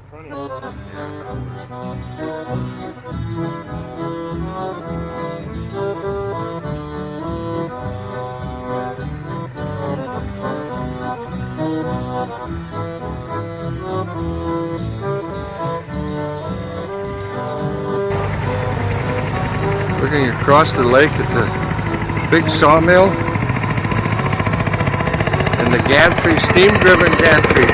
front of you. Looking across the lake at the big sawmill and the gantry, steam-driven gantry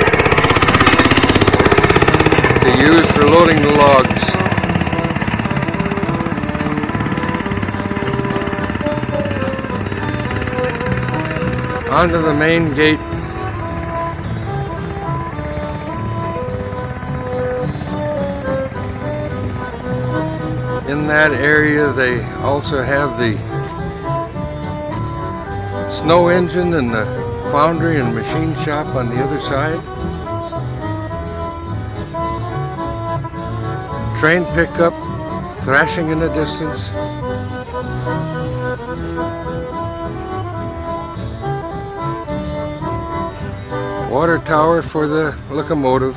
to use for loading the logs. Onto the main gate. In that area they also have the snow engine and the foundry and machine shop on the other side. Train pickup thrashing in the distance. Water tower for the locomotive.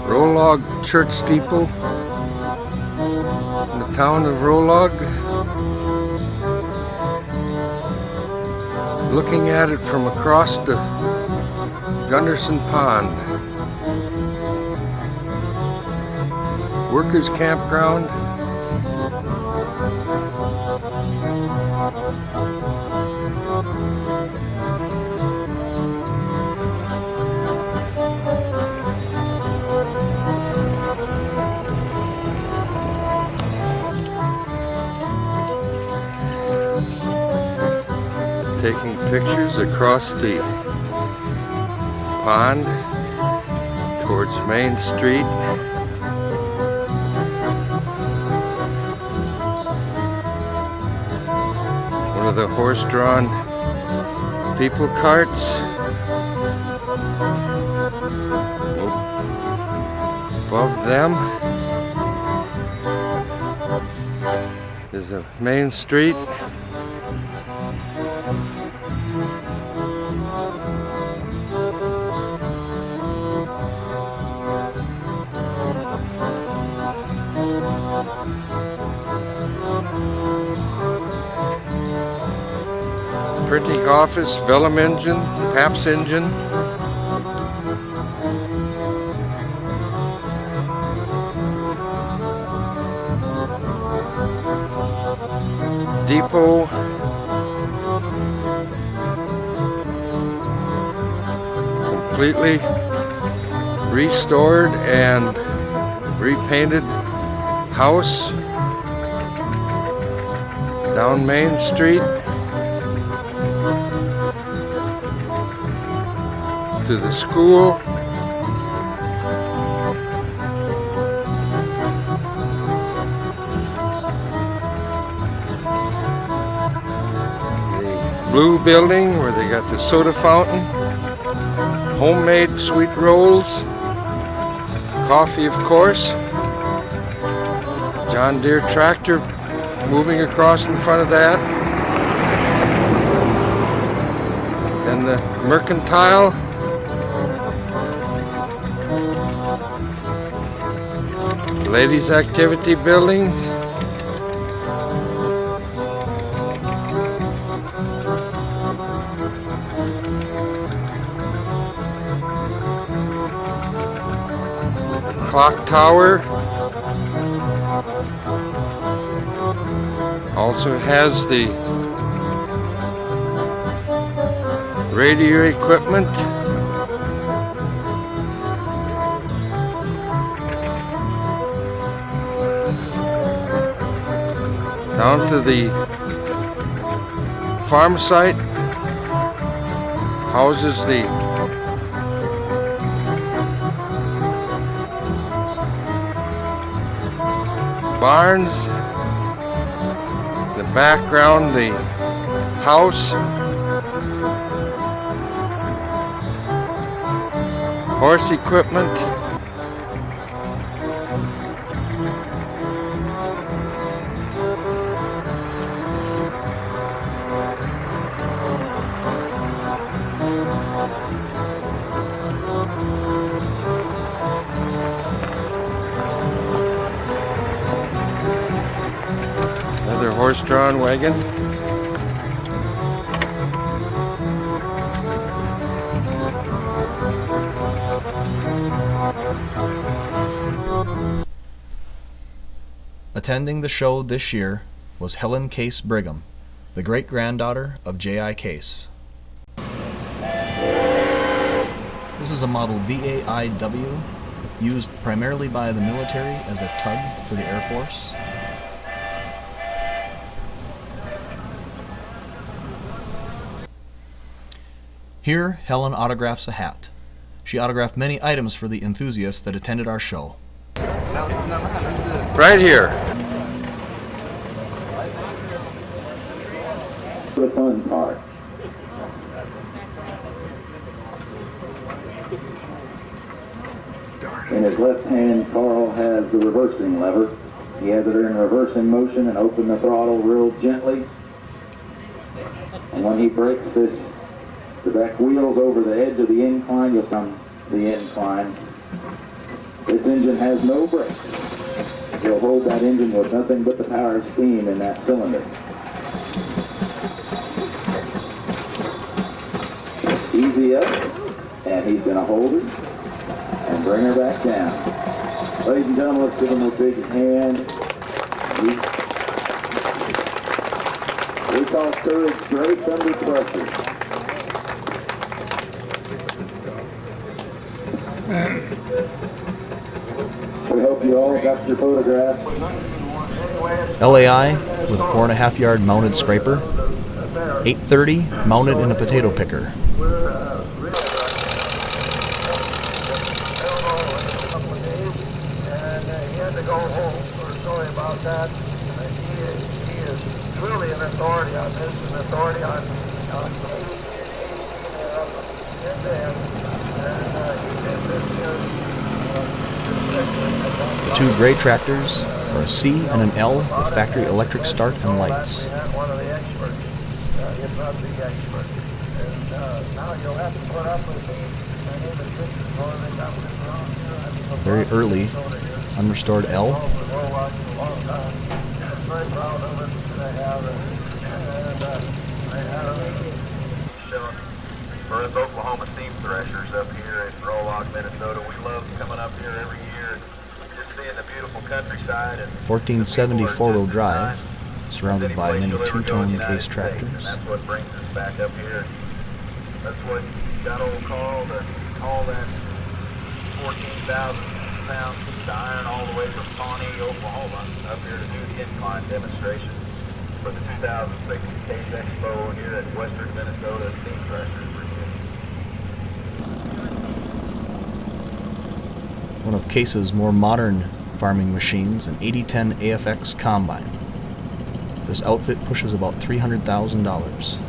Rollag church steeple in the town of Rollag. Looking at it from across the Gunderson Pond. Workers' campground. Taking pictures across the pond towards Main Street. One of the horse-drawn people carts. Above them is a Main Street. Printing office, vellum engine, Paps engine. Depot. Completely restored and repainted house down Main Street to the school. The blue building where they got the soda fountain, homemade sweet rolls, coffee of course, John Deere tractor moving across in front of that, and the mercantile. Ladies' activity buildings. Clock tower. Also has the radio equipment. Down to the farm site, houses the barns, in the background the house, horse equipment. horse-drawn wagon. Attending the show this year was Helen Case Brigham, the great-granddaughter of J.I. Case. This is a model VAIW used primarily by the military as a tug for the Air Force. Here, Helen autographs a hat. She autographed many items for the enthusiasts that attended our show. Right here. The fun part. In his left hand, Carl has the reversing lever. He has it in reversing motion and open the throttle real gently. And when he breaks the back wheels over the edge of the incline, you'll come the incline. This engine has no brakes. He'll hold that engine with nothing but the power of steam in that cylinder. Easy up, and he's going to hold it and bring her back down. Ladies and gentlemen, let's give him a big hand. We call courage great under pressure. We hope you all got your photograph. LAI with a 4.5-yard mounted scraper. 830 mounted in a potato picker. Truly an authority on this, an authority on Two gray tractors are a C and an L with factory electric start and lights. one of the experts, if not the expert. And now you'll have to put up with me. My name is Richard Rollag. I'm with Rollag. Very early, unrestored L. Rollag for a long time. Very proud of it. I have for us Oklahoma steam threshers up here in Rollag, Minnesota, we love coming up here every year and just seeing the beautiful countryside. And 1470 four-wheel drive, surrounded by many two-tone case tractors. And that's what brings us back up here. That's what got old Carl to haul that 14,000-pound piece of iron all the way from Pawnee, Oklahoma, up here to do the incline demonstration for the 2006 Case EXPO here at Western Minnesota Steam Threshers. One of Case's more modern farming machines, an 8010 AFX combine. This outfit pushes about $300,000.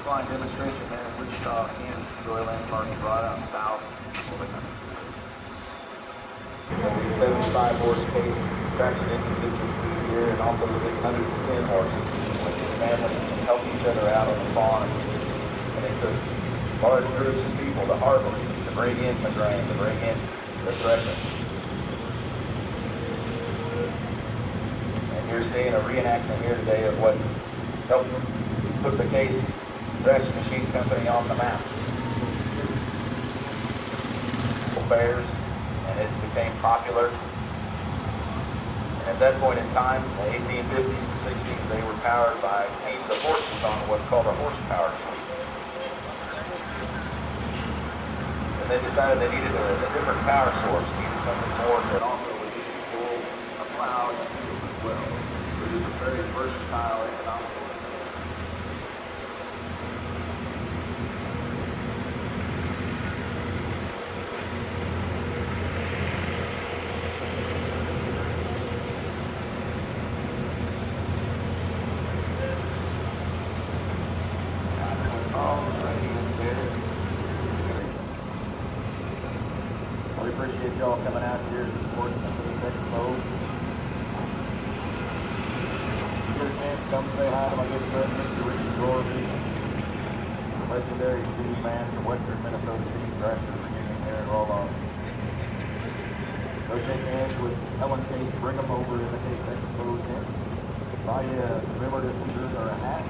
incline demonstration there in Wichita, Kansas, Joy Landmark, brought out south. 75 horse case, traction engine 50 speed here, and also the 610 horses, which the families can help each other out on the farm. And it took large groups of people to harvest, to bring in the grain, to bring in the threshing. And you're seeing a reenactment here today of what helped put the Case Thresh Machine Company on the map. Fairs, and it became popular. And at that point in time, in the 1850s and 60s, they were powered by teams of horses on what's called a horsepower fleet. And they decided they needed a different power source, needed something more that also would be pull a plow and a field as well. So it is a very versatile economic. We appreciate y'all coming out here to support the EXPO. Get a chance to come say hi to my good friend, Mr. Ricky Gorby, legendary speed man from Western Minnesota Steam Thrasher Reunion here in Rollag. Go shake hands with Ellen Case, bring them over to the Case Expo tent. Buy you a commemorative t-shirt or a hat.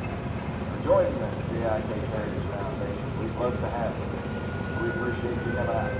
Join the GI Case Heritage Foundation. We'd love to have you. We appreciate you coming out.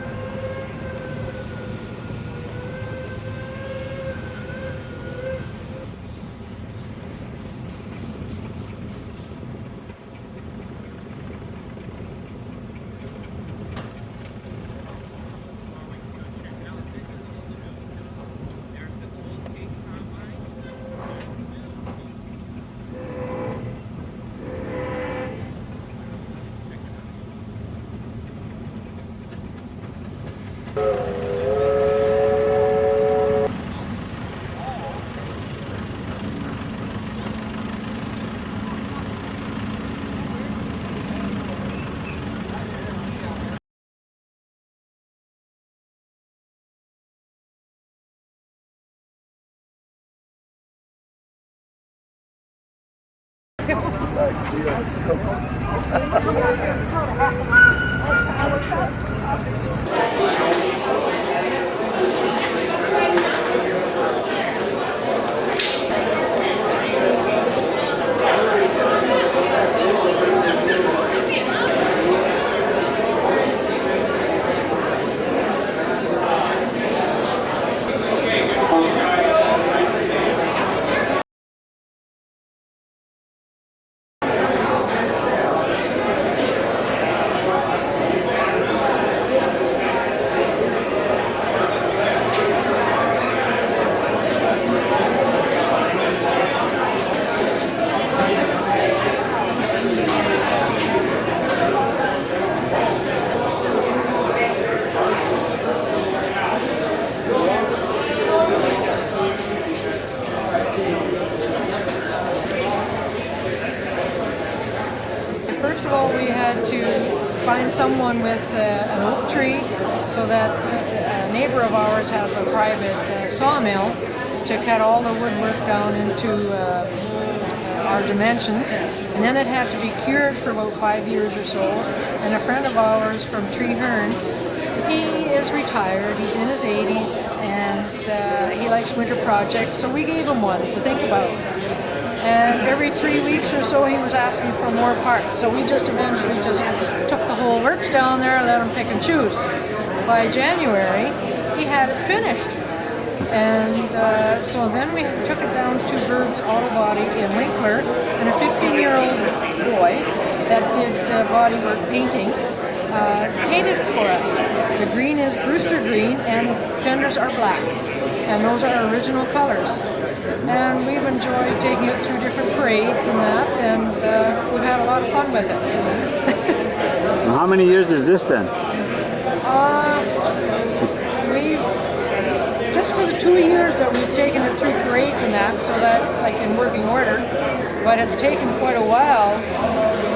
First of all, we had to find someone with an oak tree, so that a neighbor of ours has a private sawmill to cut all the woodwork down into our dimensions, and then it had to be cured for about 5 years or so. And a friend of ours from Treeherne, he is retired, he's in his 80s, and he likes winter projects, so we gave him one to think about. And every 3 weeks or so he was asking for more parts, so we just eventually just took the whole works down there and let him pick and choose. By January, he had it finished. And so then we took it down to Bird's Auto Body in Winkler, and a 15-year-old boy that did bodywork painting painted it for us. The green is Brewster green, and the fenders are black, and those are our original colors. And we've enjoyed taking it through different parades and that, and we've had a lot of fun with it. How many years is this then? We've just for the 2 years that we've taken it through parades and that, so that like in working order, but it's taken quite a while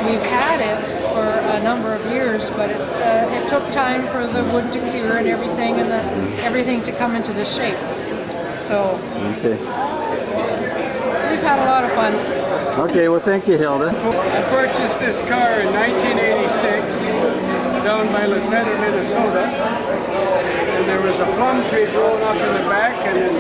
we've had it for a number of years, but it took time for the wood to cure and everything, and everything to come into this shape. So we've had a lot of fun. Okay, well, thank you, Hilda. I purchased this car in 1986 down by Lucetta, Minnesota, and there was a plum tree growing up in the back, and then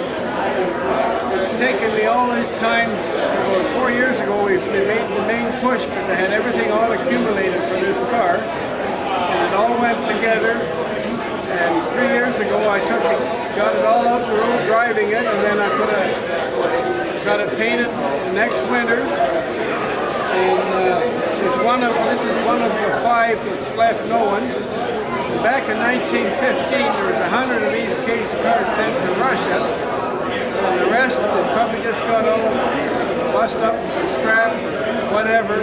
it's taken me all this time. About 4 years ago, we made the main push because I had everything all accumulated for this car, and it all went together. And 3 years ago, I took it, got it all out the road driving it, and then I got it painted the next winter. And this is one of the 5 that's left knowing. Back in 1915, there was 100 of these case cars sent to Russia. And the rest, they probably just got all bust up, scrap, whatever.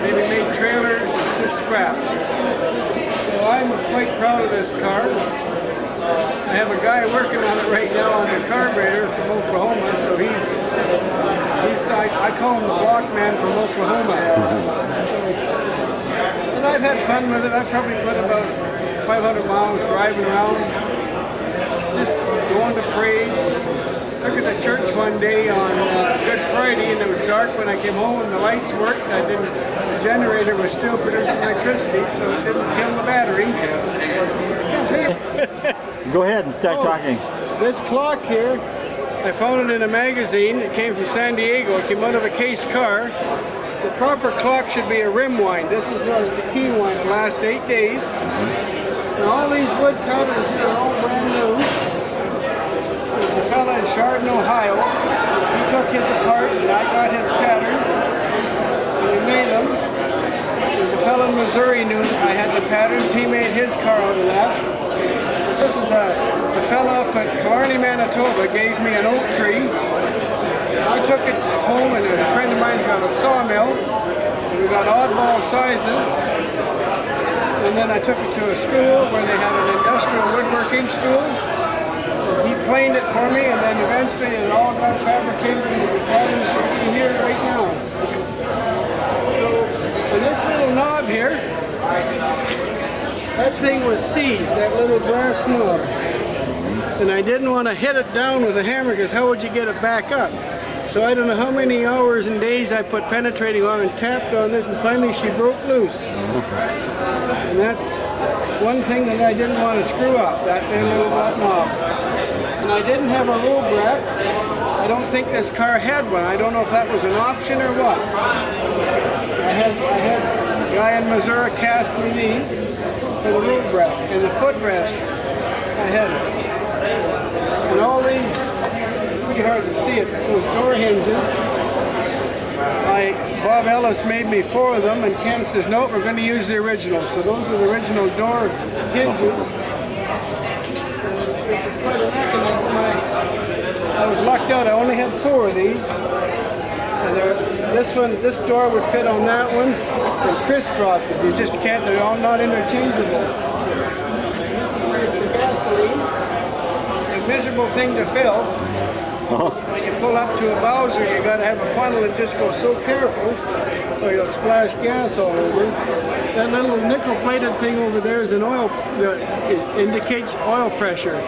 Maybe made trailers, just scrap. So I'm quite proud of this car. I have a guy working on it right now on the carburetor from Oklahoma, so I call him the block man from Oklahoma. And I've had fun with it. I've probably put about 500 miles driving around, just going to parades. Took it to church one day on Good Friday, and it was dark when I came home, and the lights worked. The generator was still producing electricity, so it didn't kill the battery. Go ahead and start talking. This clock here, I found it in a magazine. It came from San Diego. It came out of a case car. The proper clock should be a rim wind. This is not, it's a key wind. It lasts 8 days. And all these wood patterns here are all brand new. There's a fella in Chardon, Ohio. He took his apart and I got his patterns. And we made them. There's a fella in Missouri knew I had the patterns. He made his car out of that. This is the fella up at Killarney, Manitoba gave me an oak tree. I took it home, and a friend of mine's got a sawmill. And we got oddball sizes. And then I took it to a school where they had an industrial woodworking school. He planed it for me, and then eventually it all got fabricated into the patterns you see here right now. So, and this little knob here, that thing was seized, that little brass knob. And I didn't want to hit it down with a hammer because how would you get it back up? So I don't know how many hours and days I put penetrating on and tapped on this, and finally she broke loose. And that's one thing that I didn't want to screw up, that little knob. And I didn't have a roll bracket. I don't think this car had one. I don't know if that was an option or what. I had a guy in Missouri cast me these for the roll bracket and the footrest. I had it. And all these, it's pretty hard to see it, those door hinges. Bob Ellis made me 4 of them, and Ken says, no, we're going to use the original. So those are the original door hinges. This is quite a mechanism. I was lucked out. I only had 4 of these. And this door would fit on that one, and crisscrosses. You just can't, they're all not interchangeable. This is where the gasoline. It's a miserable thing to fill. When you pull up to a Bowser, you got to have a funnel and just go so careful, or you'll splash gas all over. That little nickel-plated thing over there is an oil. It indicates oil pressure.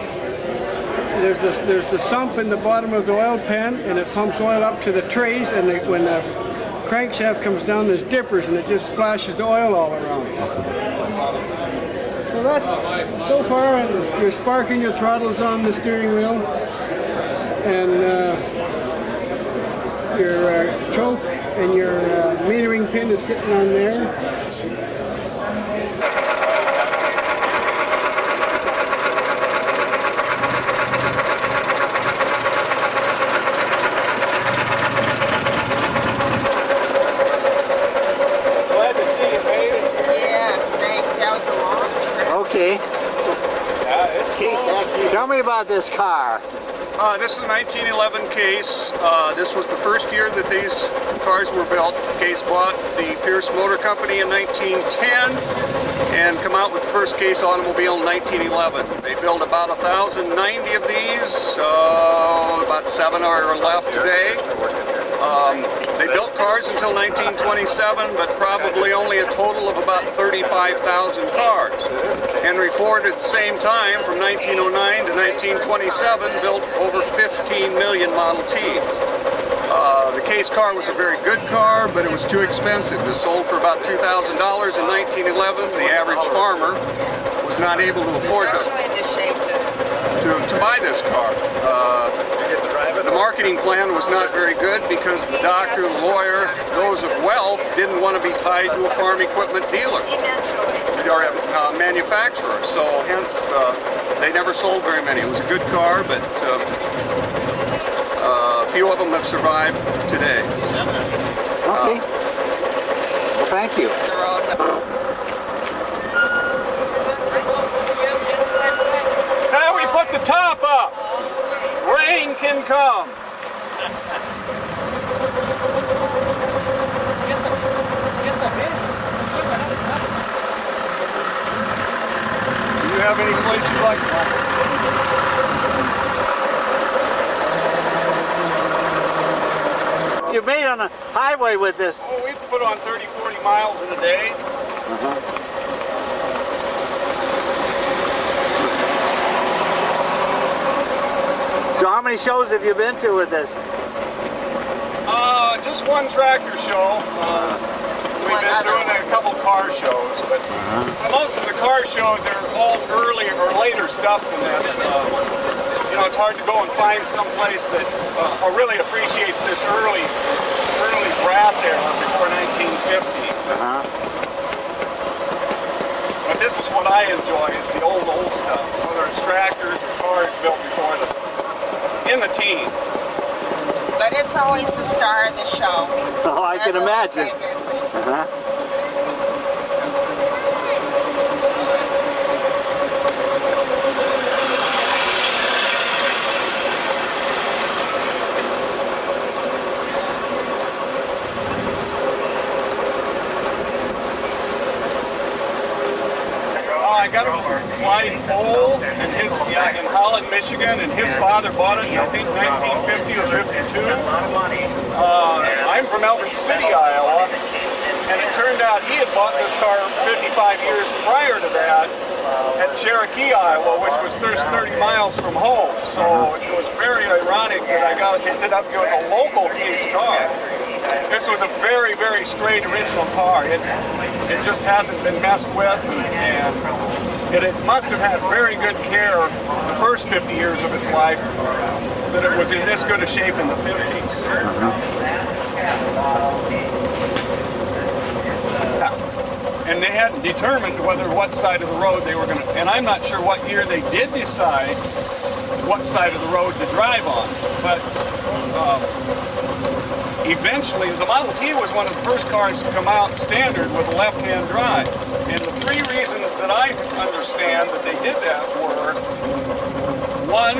There's the sump in the bottom of the oil pan, and it pumps oil up to the trays. And when the crankshaft comes down, there's dippers, and it just splashes the oil all around. So that's so far. And you're sparking your throttles on the steering wheel, and your choke and your metering pin is sitting on there. Okay. Tell me about this car. This is a 1911 Case. This was the first year that these cars were built. Case bought the Pierce Motor Company in 1910 and come out with the first Case automobile in 1911. They built about 1,090 of these. About 7 are left today. They built cars until 1927, but probably only a total of about 35,000 cars. Henry Ford at the same time, from 1909 to 1927, built over 15 million Model Ts. The Case car was a very good car, but it was too expensive. It sold for about $2,000 in 1911. The average farmer was not able to afford to buy this car. The marketing plan was not very good because the doctor, the lawyer, those of wealth didn't want to be tied to a farm equipment dealer or a manufacturer. So hence, they never sold very many. It was a good car, but a few of them have survived today. Okay. Well, thank you. Now we put the top up. Rain can come. Do you have any place you'd like to go? You made on a highway with this. Oh, we put on 30, 40 miles in a day. So how many shows have you been to with this? Just one tractor show. We've been doing a couple car shows, but most of the car shows are all earlier or later stuff than this. You know, it's hard to go and find some place that really appreciates this early brass era before 1950. But this is what I enjoy, is the old stuff, whether it's tractors or cars built before in the teens. But it's always the star of the show. Oh, I can imagine. I got a Clyde pole in Holland, Michigan, and his father bought it in, I think, 1950 or 52. I'm from Elbert City, Iowa, and it turned out he had bought this car 55 years prior to that at Cherokee, Iowa, which was 30 miles from home. So it was very ironic that I ended up getting a local Case car. This was a very, very straight original car. It just hasn't been messed with, and it must have had very good care the first 50 years of its life, that it was in this good a shape in the 50s. And they hadn't determined what side of the road they were going to, and I'm not sure what year they did decide what side of the road to drive on, but eventually, the Model T was one of the first cars to come out standard with a left-hand drive. And the three reasons that I understand that they did that were, one,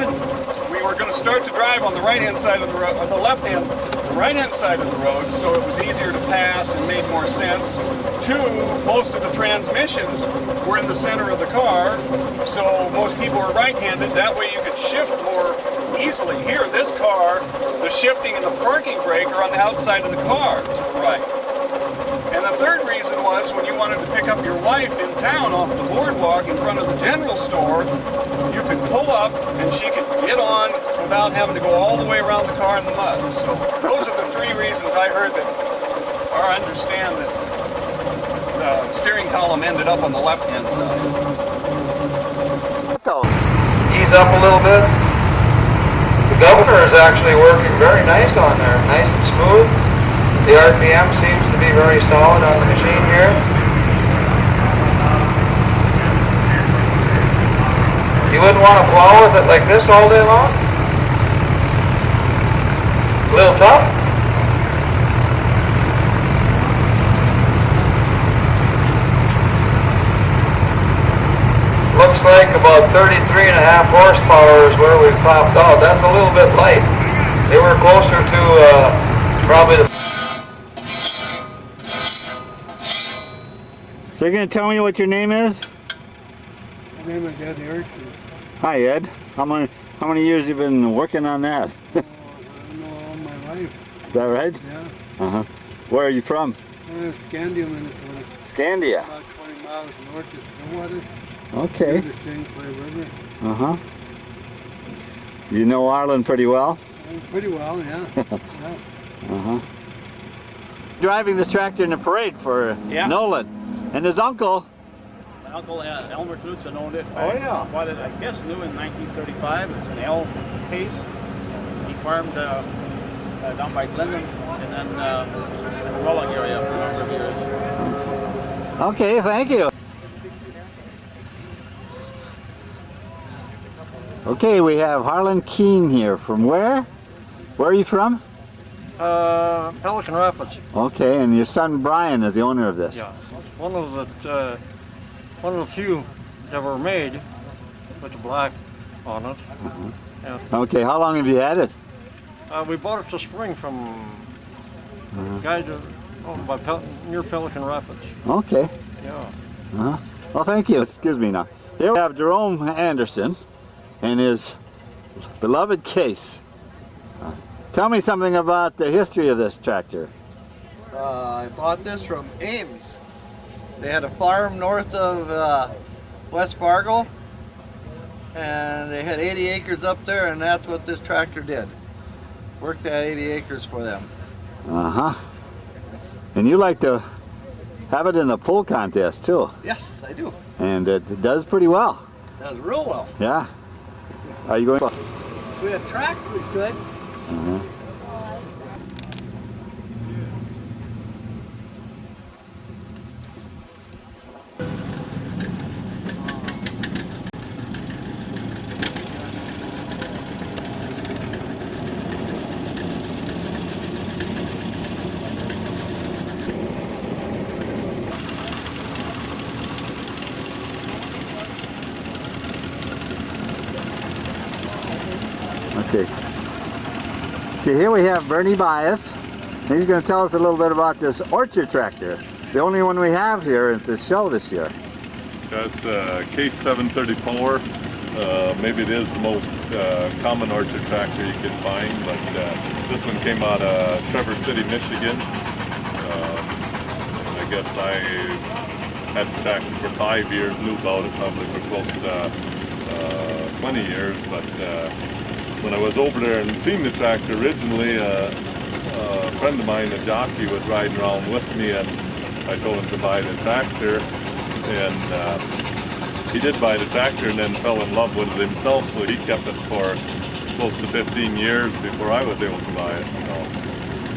we were going to start to drive on the right-hand side of the road, the right-hand side of the road, so it was easier to pass and made more sense. Two, most of the transmissions were in the center of the car, so most people were right-handed. That way you could shift more easily. Here, this car, the shifting and the parking brake are on the outside of the car to the right. And the third reason was when you wanted to pick up your wife in town off the boardwalk in front of the general store, you could pull up and she could get on without having to go all the way around the car in the mud. So those are the three reasons I heard that, or understand that the steering column ended up on the left-hand side. Ease up a little bit. The governor is actually working very nice on there, nice and smooth. The RPM seems to be very solid on the machine here. You wouldn't want to plow with it like this all day long? A little tough? Looks like about 33.5 horsepower is where we've topped out. That's a little bit light. They were closer to probably the... So you're going to tell me what your name is? My name is Ed Erickson. Hi, Ed. How many years have you been working on that? All my life. Is that right? Yeah. Where are you from? Scandia, Minnesota. Scandia. About 20 miles north of Stillwater. Okay. The St. Clair River. You know Ireland pretty well? Pretty well, yeah. Yeah. Driving this tractor in the parade for Nolan and his uncle. My uncle Elmer Knudsen owned it. Oh, yeah. Bought it, I guess, new in 1935. It's an L case. He farmed down by Glendon and then in the Rollag area for a number of years. Okay, thank you. Okay, we have Harlan Keene here. From where? Where are you from? Pelican Rapids. Okay, and your son Brian is the owner of this. Yeah, one of the few that were made with the black on it. Yeah. Okay, how long have you had it? We bought it this spring from a guy by near Pelican Rapids. Okay. Yeah. Well, thank you. Excuse me now. Here we have Jerome Anderson and his beloved case. Tell me something about the history of this tractor. I bought this from Ames. They had a farm north of West Fargo, and they had 80 acres up there, and that's what this tractor did. Worked that 80 acres for them. And you like to have it in the pull contest too. Yes, I do. And it does pretty well. Does real well. Yeah. Are you going? We have tracks we could. Okay. Okay, here we have Bernie Bias. He's going to tell us a little bit about this orchard tractor. The only one we have here at the show this year. That's a Case 734. Maybe it is the most common orchard tractor you can find, but this one came out of Traverse City, Michigan. I guess I had the tractor for 5 years, knew about it probably for close to 20 years, but when I was over there and seen the tractor originally, a friend of mine, a jockey, was riding around with me, and I told him to buy the tractor, and he did buy the tractor and then fell in love with it himself, so he kept it for close to 15 years before I was able to buy it. So.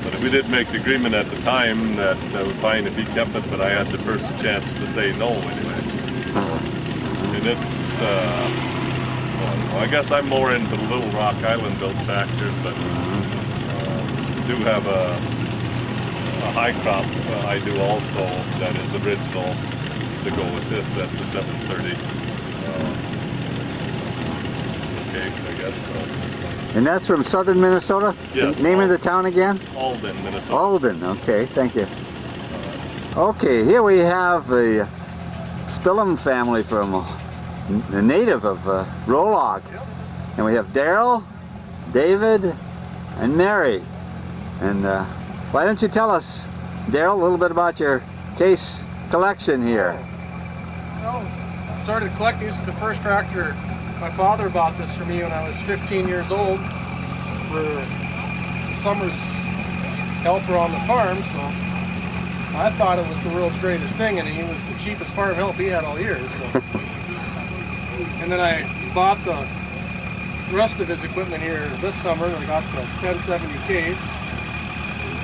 But we did make the agreement at the time that I was fine if he kept it, but I had the first chance to say no anyway. And it's, well, I guess I'm more into the Little Rock Island built tractors, but do have a high crop I do also that is original to go with this. That's a 730 case, I guess. So. And that's from southern Minnesota? Yes. Name of the town again? Alden, Minnesota. Alden, okay, thank you. Okay, here we have the Spillum family from the native of Rollag. And we have Daryl, David, and Mary. And why don't you tell us, Daryl, a little bit about your case collection here? Well, I started collecting. This is the first tractor. My father bought this for me when I was 15 years old for the summer's helper on the farm. So I thought it was the world's greatest thing, and he was the cheapest farm help he had all year. So. And then I bought the rest of his equipment here this summer. I got the 1070 case.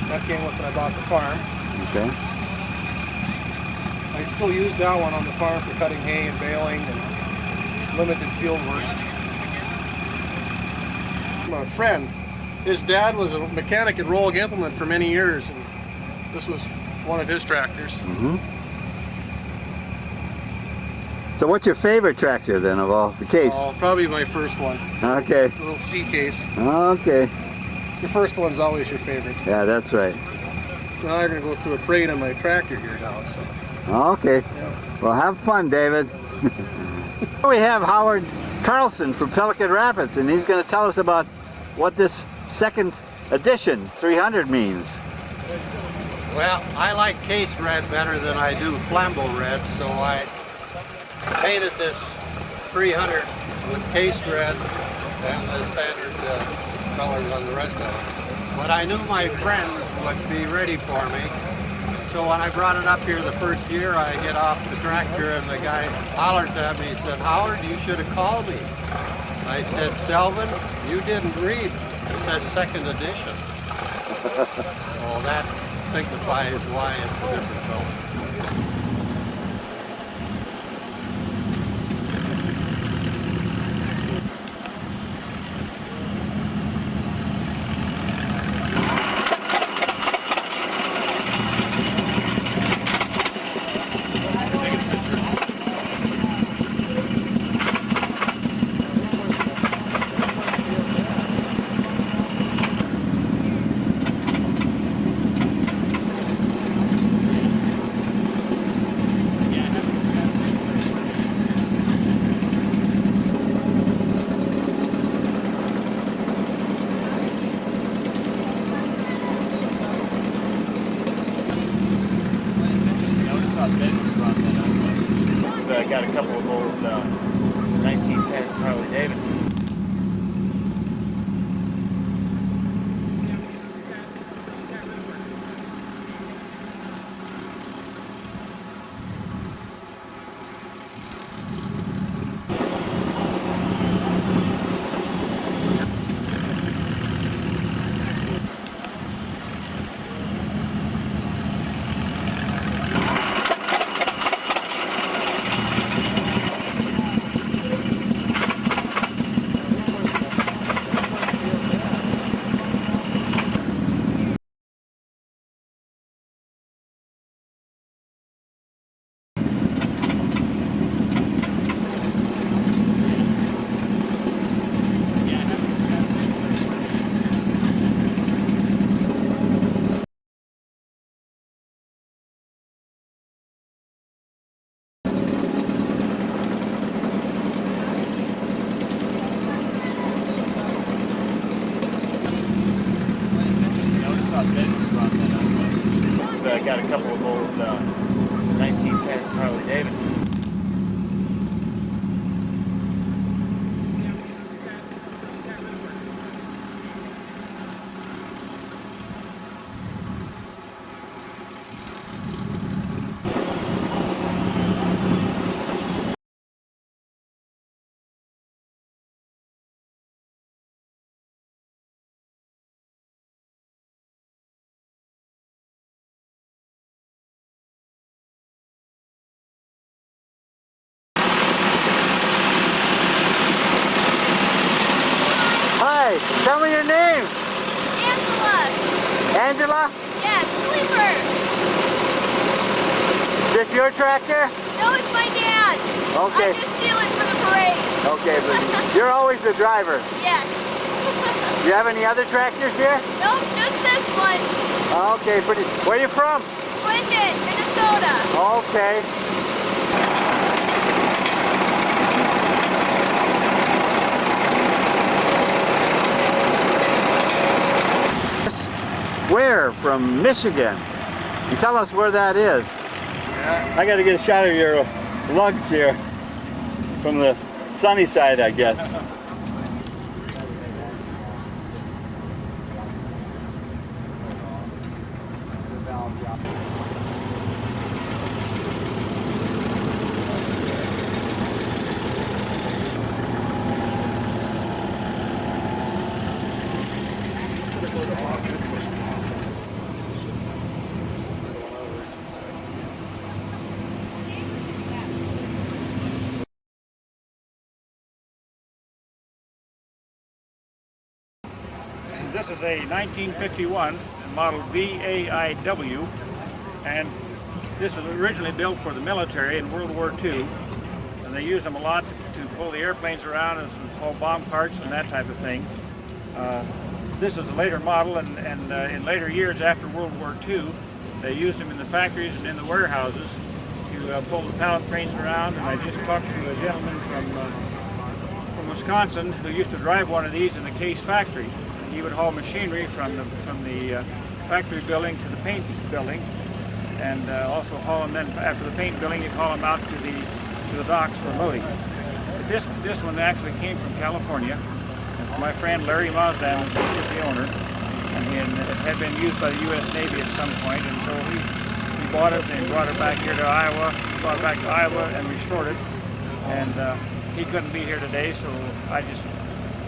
That came with when I bought the farm. Okay. I still use that one on the farm for cutting hay and baling and limited field work. My friend, his dad was a mechanic at Rollag Implement for many years, and this was one of his tractors. So what's your favorite tractor then of all the case? Oh, probably my first one. Okay. The little C case. Okay. Your first one's always your favorite. Yeah, that's right. Now I'm going to go through a parade on my tractor here now. So. Okay. Yeah. Well, have fun, David. We have Howard Carlson from Pelican Rapids, and he's going to tell us about what this second edition 300 means. Well, I like case red better than I do flambeau red, so I painted this 300 with case red and the standard colors on the rest of it. But I knew my friends would be ready for me. So when I brought it up here the first year, I get off the tractor and the guy hollers at me, he said, "Howard, you should have called me." I said, "Selvin, you didn't read. It says second edition." Well, that signifies why it's a different color. It's got a couple of old 1910s Harley Davidson. It's got a couple of old 1910s Harley Davidson. Hi, tell me your name. Angela. Angela? Yeah, sleeper. Is this your tractor? No, it's my dad's. Okay. I'm just stealing for the parade. Okay, but you're always the driver. Yes. Do you have any other tractors here? Nope, just this one. Okay, pretty. Where are you from? Linden, Minnesota. Okay. Where from Michigan? And tell us where that is. Yeah. I got to get a shot of your lugs here from the sunny side, I guess. This is a 1951 model VAIW, and this was originally built for the military in World War II, and they used them a lot to pull the airplanes around and haul bomb carts and that type of thing. This is a later model, and in later years after World War II, they used them in the factories and in the warehouses to pull the pallet trains around. And I just talked to a gentleman from Wisconsin who used to drive one of these in the Case factory. He would haul machinery from the factory building to the paint building, and also haul them then after the paint building. You'd haul them out to the docks for loading. But this one actually came from California. And my friend Larry Mazdan is the owner, and it had been used by the U.S. Navy at some point, and so he bought it and brought it back here to Iowa, brought it back to Iowa and restored it. And he couldn't be here today, so I just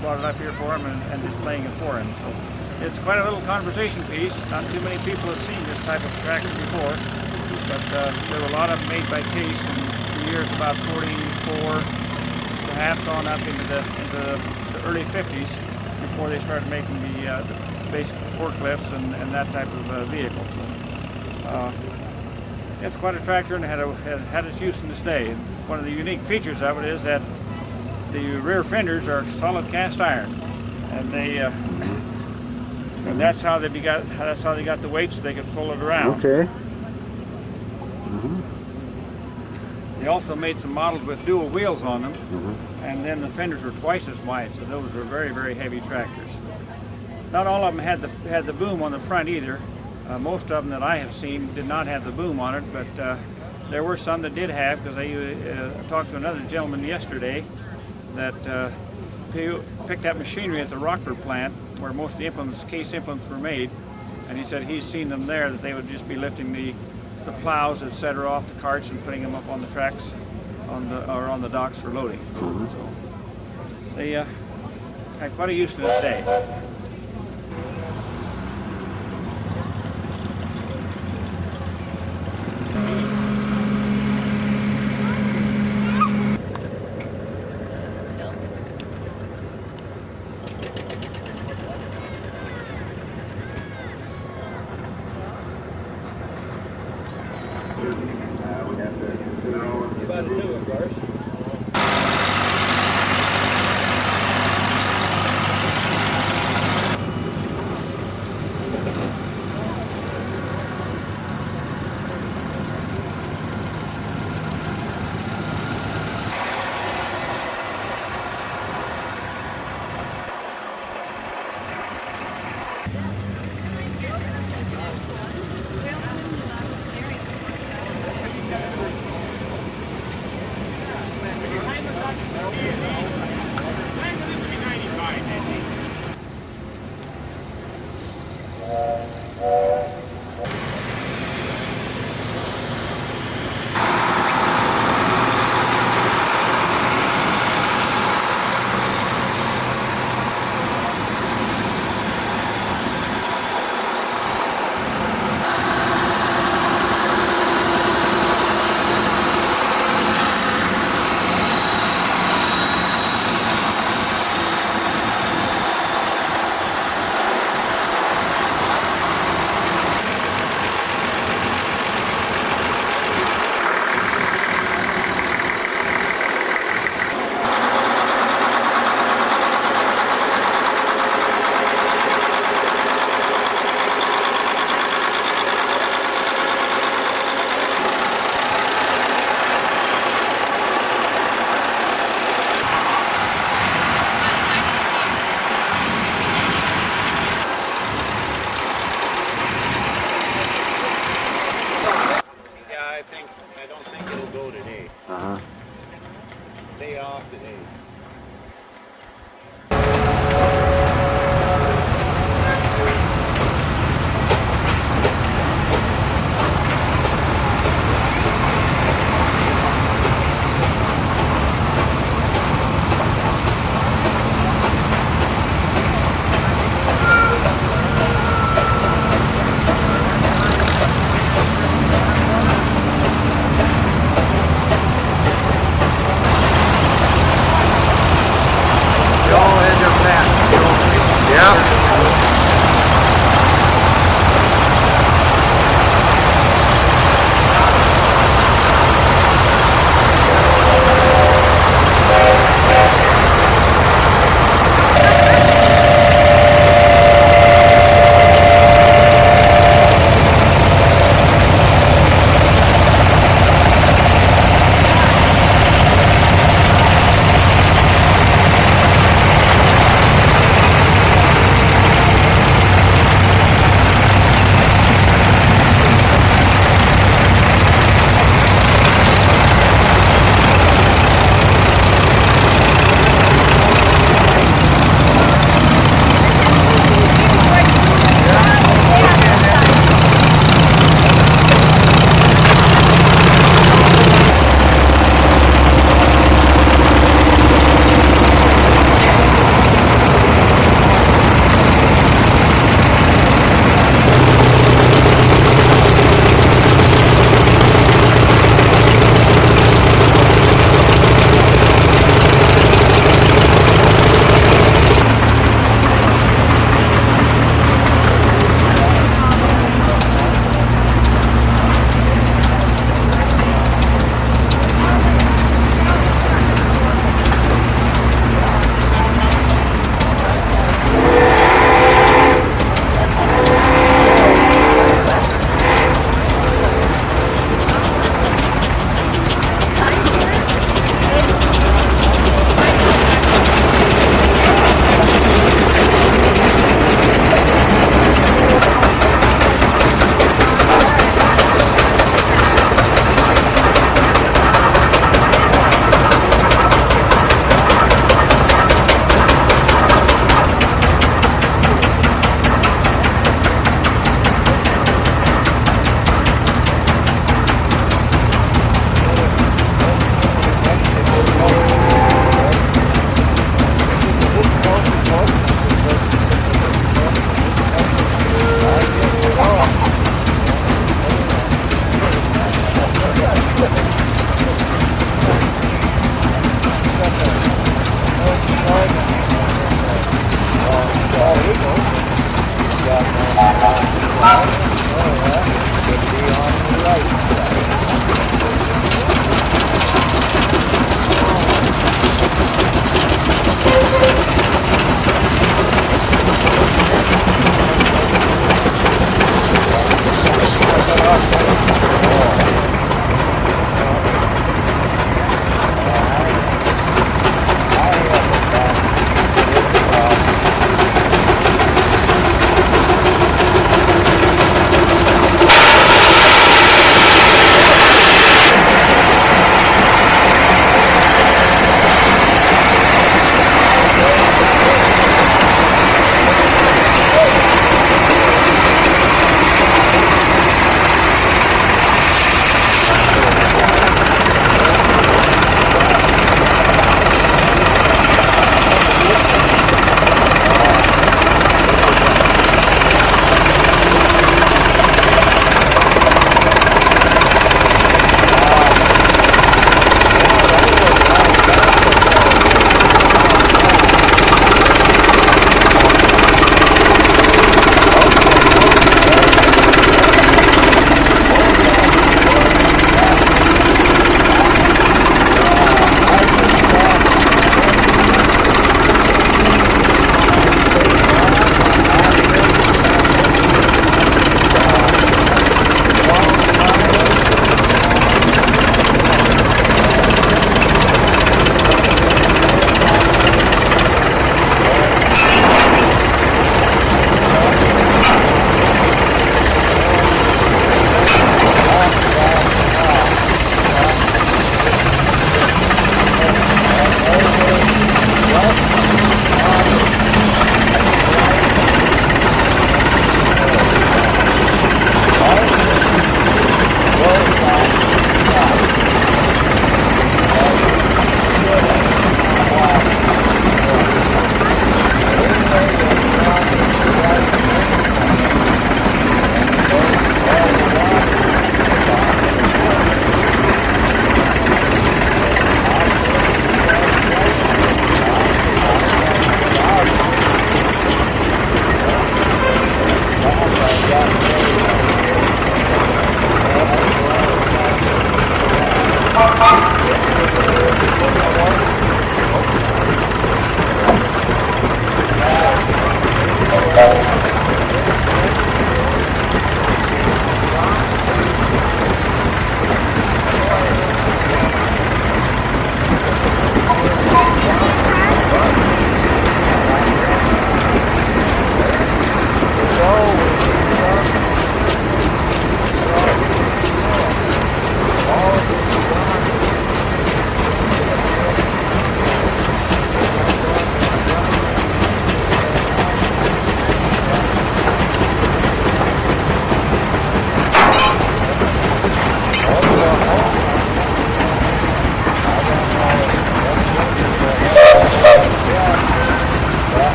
brought it up here for him and just playing it for him. So it's quite a little conversation piece. Not too many people have seen this type of tractor before, but there were a lot of them made by Case in the years about 44, perhaps on up into the early 50s, before they started making the basic forklifts and that type of vehicle. So, it's quite a tractor and had its use in this day. And one of the unique features of it is that the rear fenders are solid cast iron, and and that's how they got the weight so they could pull it around. Okay. They also made some models with dual wheels on them, and then the fenders were twice as wide, so those were very, very heavy tractors. Not all of them had the boom on the front either. Most of them that I have seen did not have the boom on it, but there were some that did have, because I talked to another gentleman yesterday that picked up machinery at the Rockford plant where most of the Case implements were made, and he said he's seen them there, that they would just be lifting the plows, etc., off the carts and putting them up on the tracks or on the docks for loading. So they had quite a use to this day. Day off today.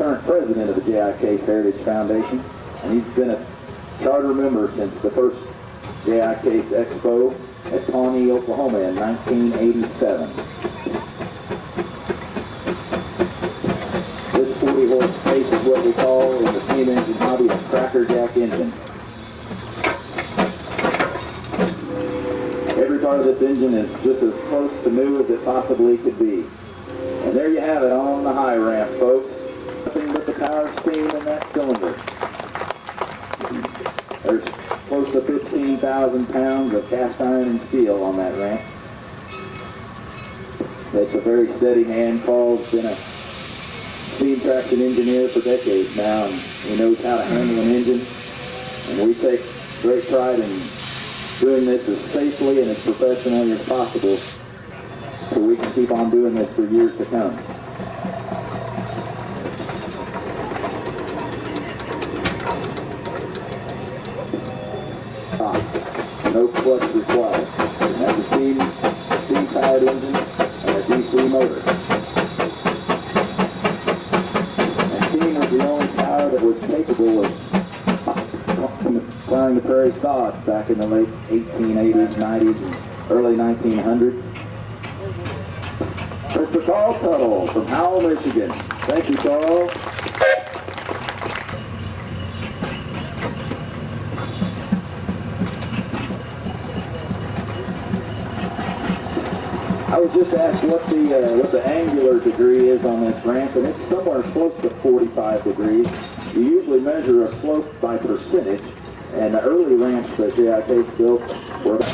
current president of the J.I. Case Heritage Foundation, and he's been a charter member since the first J.I. Case Expo at Pawnee, Oklahoma in 1987. This 40-horse case is what we call in the steam engine hobby a crackerjack engine. Every part of this engine is just as close to new as it possibly could be. And there you have it on the high ramp, folks. Nothing but the power steam in that cylinder. There's close to 15,000 pounds of cast iron and steel on that ramp. It's a very steady hand. Paul's been a steam traction engineer for decades now, and he knows how to handle an engine. And we take great pride in doing this as safely and as professionally as possible so we can keep on doing this for years to come. No clutch required. That's a steam-powered engine and a DC motor. And steam was the only power that was capable of plowing the prairie sods back in the late 1880s, 90s, and early 1900s. Mr. Carl Tuttle from Howell, Michigan. Thank you, Carl. I was just asked what the angular degree is on this ramp, and it's somewhere close to 45 degrees. You usually measure a slope by percentage, and the early ramps that J.I. Case built were about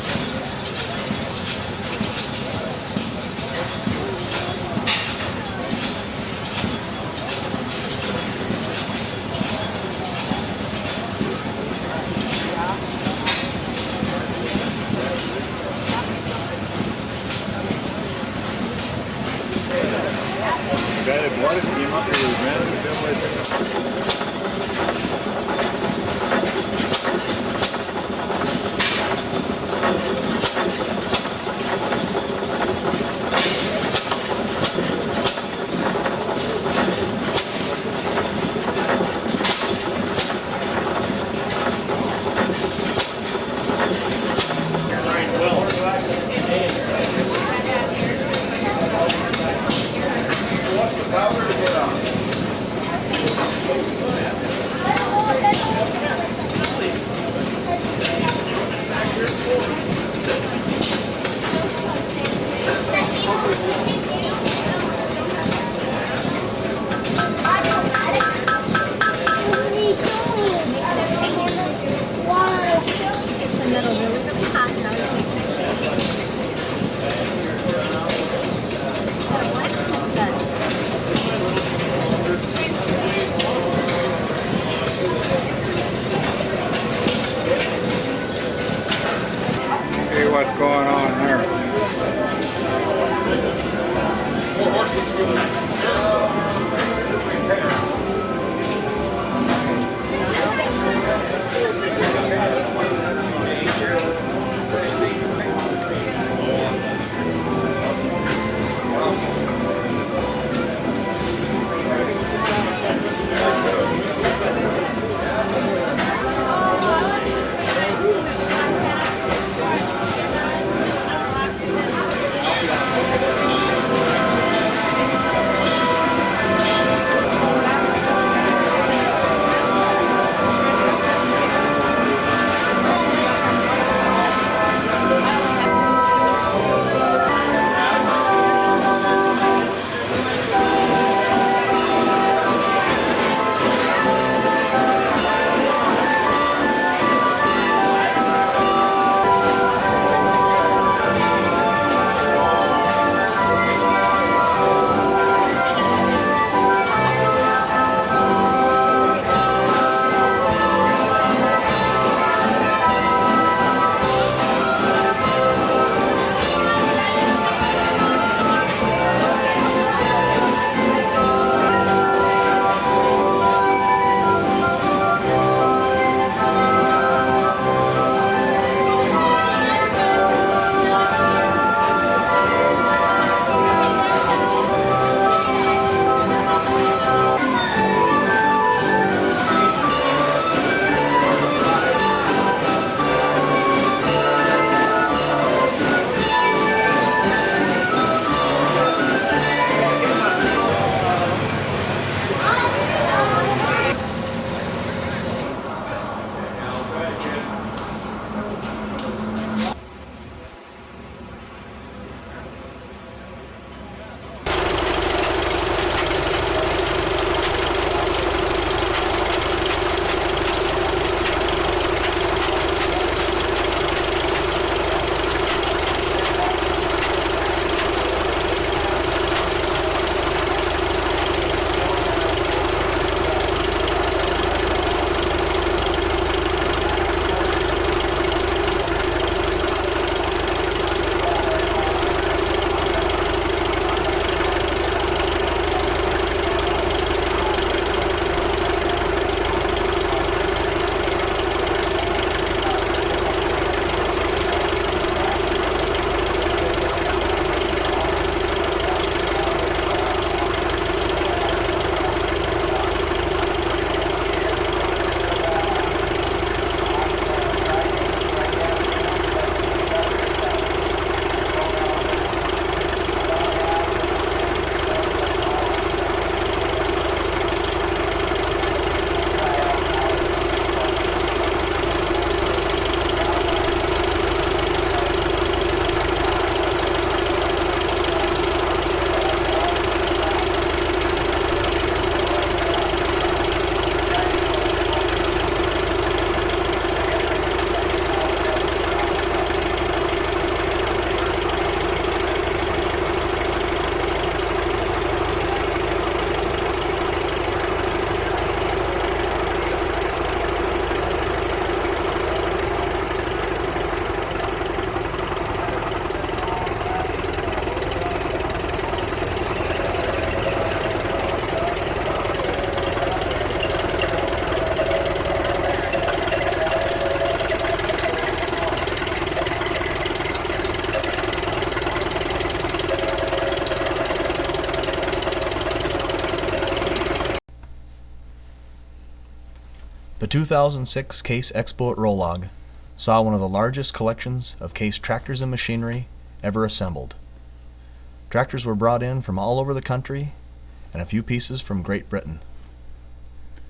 The 2006 Case Expo at Rollag saw one of the largest collections of Case tractors and machinery ever assembled. Tractors were brought in from all over the country, and a few pieces from Great Britain.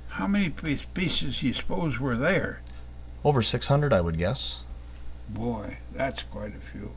How many pieces do you suppose were there? Over 600, I would guess. Boy, that's quite a few.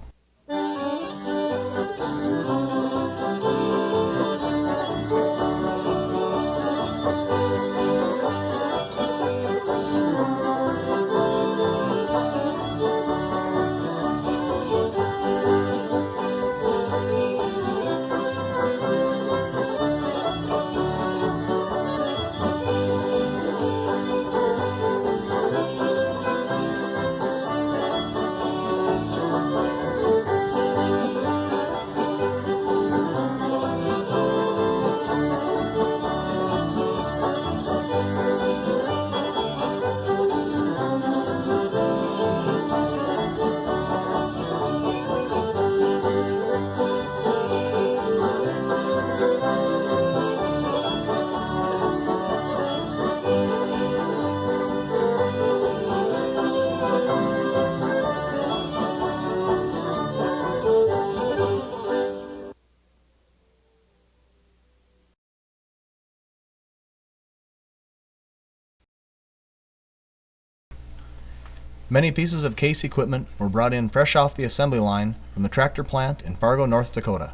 Many pieces of Case equipment were brought in fresh off the assembly line from the tractor plant in Fargo, North Dakota.